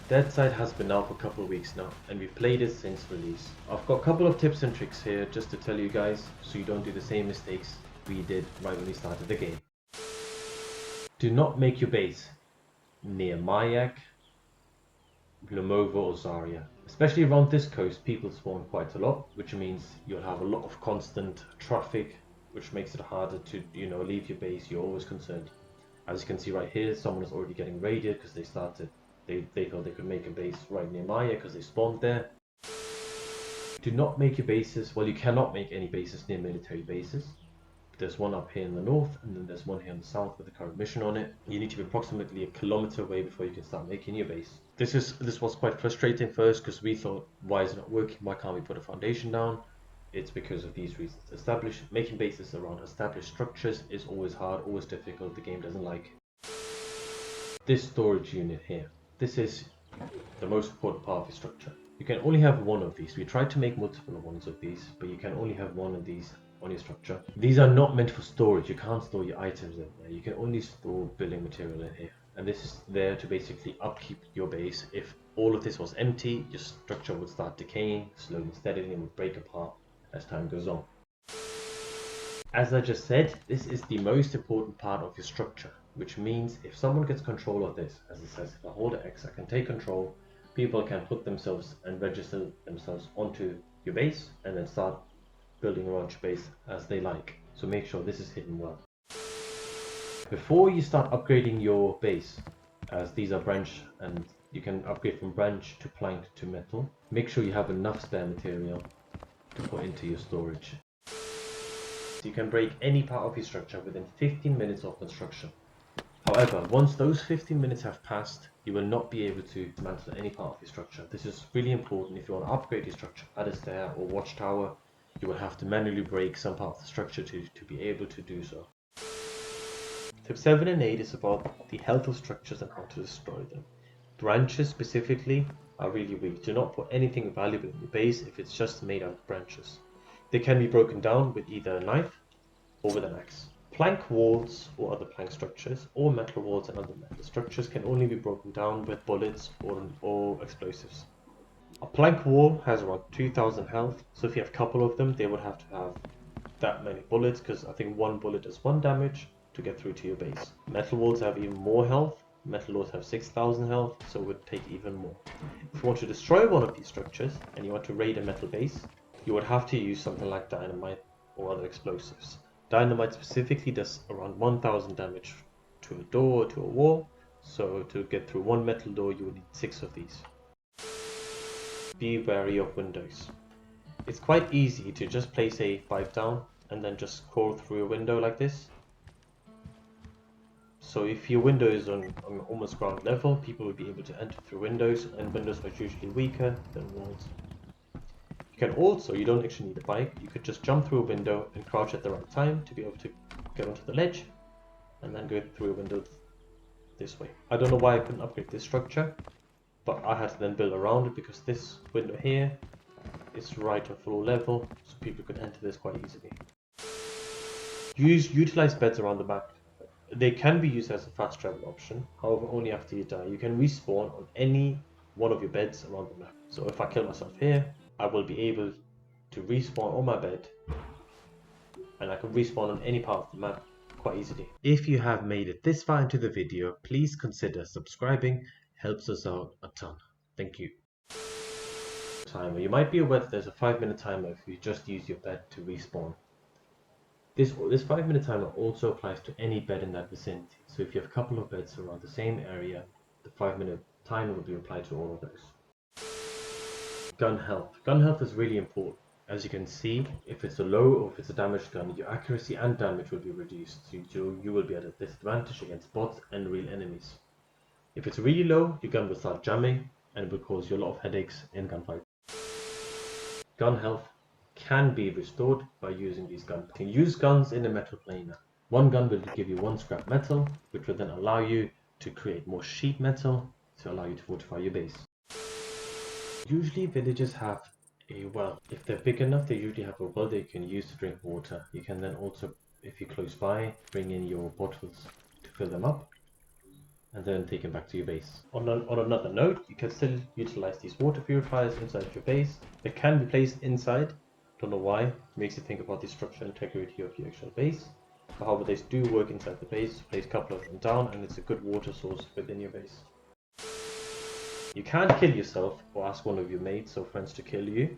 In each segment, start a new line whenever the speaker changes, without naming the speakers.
Deadside has been out for a couple of weeks now, and we've played it since release. I've got a couple of tips and tricks here just to tell you guys so you don't do the same mistakes we did right when we started the game. Do not make your base near Mayak, Lomova or Zarya. Especially around this coast, people spawn quite a lot, which means you'll have a lot of constant traffic, which makes it harder to, leave your base. You're always concerned. As you can see right here, someone is already getting raided because they thought they could make a base right near Maya because they spawned there. Do not make your bases, well, you cannot make any bases near military bases. There's one up here in the north, and then there's one here in the south with the current mission on it. You need to be approximately 1 kilometer away before you can start making your base. This was quite frustrating first because we thought, why is it not working? Why can't we put a foundation down? It's because of these reasons. Making bases around established structures is always hard, always difficult. The game doesn't like this storage unit here. This is the most important part of your structure. You can only have one of these. We tried to make multiple ones of these, but you can only have one of these on your structure. These are not meant for storage. You can't store your items in there. You can only store building material in here. And this is there to basically upkeep your base. If all of this was empty, your structure would start decaying, slowly and steadily, and would break apart as time goes on. As I just said, this is the most important part of your structure, which means if someone gets control of this, as it says, if I hold X, I can take control, people can put themselves and register themselves onto your base and then start building around your base as they like. So make sure this is hidden well. Before you start upgrading your base, as these are branch and you can upgrade from branch to plank to metal, make sure you have enough spare material to put into your storage. You can break any part of your structure within 15 minutes of construction. However, once those 15 minutes have passed, you will not be able to dismantle any part of your structure. This is really important. If you want to upgrade your structure, add a stair or watchtower, you will have to manually break some part of the structure to be able to do so. Tip 7 and 8 is about the health of structures and how to destroy them. Branches specifically are really weak. Do not put anything valuable in your base if it's just made out of branches. They can be broken down with either a knife or with an axe. Plank walls or other plank structures, or metal walls and other metal structures can only be broken down with bullets or explosives. A plank wall has around 2000 health, so if you have a couple of them, they would have to have that many bullets, because I think one bullet does 1 damage to get through to your base. Metal walls have even more health. Metal walls have 6000 health, so it would take even more. If you want to destroy one of these structures and you want to raid a metal base, you would have to use something like dynamite or other explosives. Dynamite specifically does around 1000 damage to a door or to a wall, so to get through one metal door you would need 6 of these. Be wary of windows. It's quite easy to just place a 5 down and then just crawl through a window like this. So if your window is on almost ground level, people will be able to enter through windows, and windows are usually weaker than walls. You can also, you don't actually need a bike, you could just jump through a window and crouch at the right time to be able to get onto the ledge and then go through a window this way. I don't know why I couldn't upgrade this structure, but I had to then build around it because this window here is right at floor level, so people could enter this quite easily. Utilize beds around the map. They can be used as a fast travel option, however only after you die. You can respawn on any one of your beds around the map. So if I kill myself here, I will be able to respawn on my bed, and I can respawn on any part of the map quite easily. If you have made it this far into the video, please consider subscribing. Helps us out a ton. Thank you. Timer. You might be aware that there's a 5-minute timer if you just use your bed to respawn. This 5-minute timer also applies to any bed in that vicinity. So if you have a couple of beds around the same area, the 5-minute timer will be applied to all of those. Gun health. Gun health is really important. As you can see, if it's a low or if it's a damaged gun, your accuracy and damage will be reduced. So you will be at a disadvantage against bots and real enemies. If it's really low, your gun will start jamming and it will cause you a lot of headaches in gunfight. Gun health can be restored by using these guns. You can use guns in a metal planer. One gun will give you 1 scrap metal, which will then allow you to create more sheet metal to allow you to fortify your base. Usually villages have a well. If they're big enough, they usually have a well they can use to drink water. You can then also if you're close by, bring in your bottles to fill them up, and then take them back to your base. On another note, you can still utilize these water purifiers inside your base. They can be placed inside. Don't know why. It makes you think about the structural integrity of your actual base. However, they do work inside the base. Place a couple of them down, and it's a good water source within your base. You can kill yourself or ask one of your mates or friends to kill you,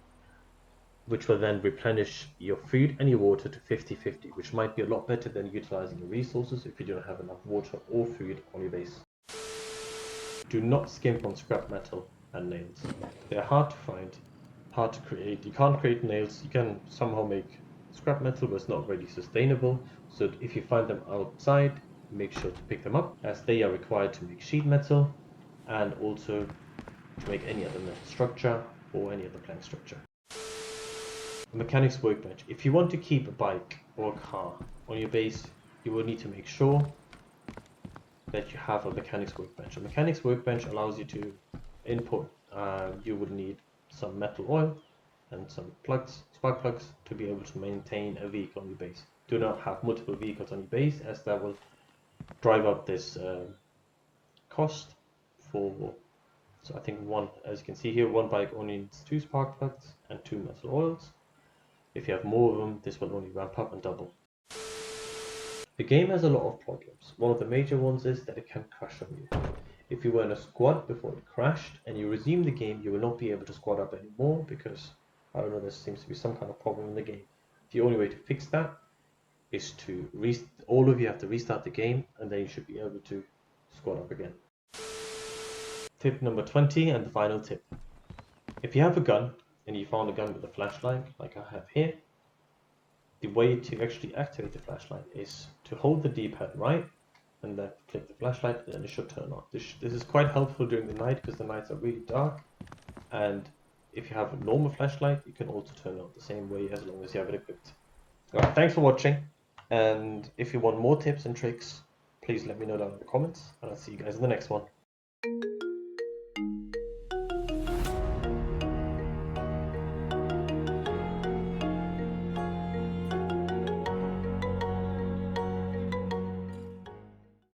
which will then replenish your food and your water to 50-50, which might be a lot better than utilizing your resources if you don't have enough water or food on your base. Do not skimp on scrap metal and nails. They're hard to find, hard to create. You can't create nails. You can somehow make scrap metal, but it's not really sustainable. So if you find them outside, make sure to pick them up, as they are required to make sheet metal and also to make any other metal structure or any other plank structure. A mechanic's workbench. If you want to keep a bike or a car on your base, you will need to make sure that you have a mechanic's workbench. A mechanic's workbench allows you to input, you would need some metal oil and some plugs, spark plugs, to be able to maintain a vehicle on your base. Do not have multiple vehicles on your base, as that will drive up this cost for, so I think one, as you can see here, one bike only needs 2 spark plugs and 2 metal oils. If you have more of them, this will only ramp up and double. The game has a lot of problems. One of the major ones is that it can crash on you. If you were in a squad before it crashed and you resume the game, you will not be able to squad up anymore because, I don't know, there seems to be some kind of problem in the game. The only way to fix that is to all of you have to restart the game, and then you should be able to squad up again. Tip number 20 and the final tip. If you have a gun and you found a gun with a flashlight like I have here, the way to actually activate the flashlight is to hold the D-pad right and then click the flashlight, and then it should turn on. This is quite helpful during the night because the nights are really dark, and if you have a normal flashlight, you can also turn it on the same way as long as you have it equipped. Alright, thanks for watching, and if you want more tips and tricks, please let me know down in the comments, and I'll see you guys in the next one.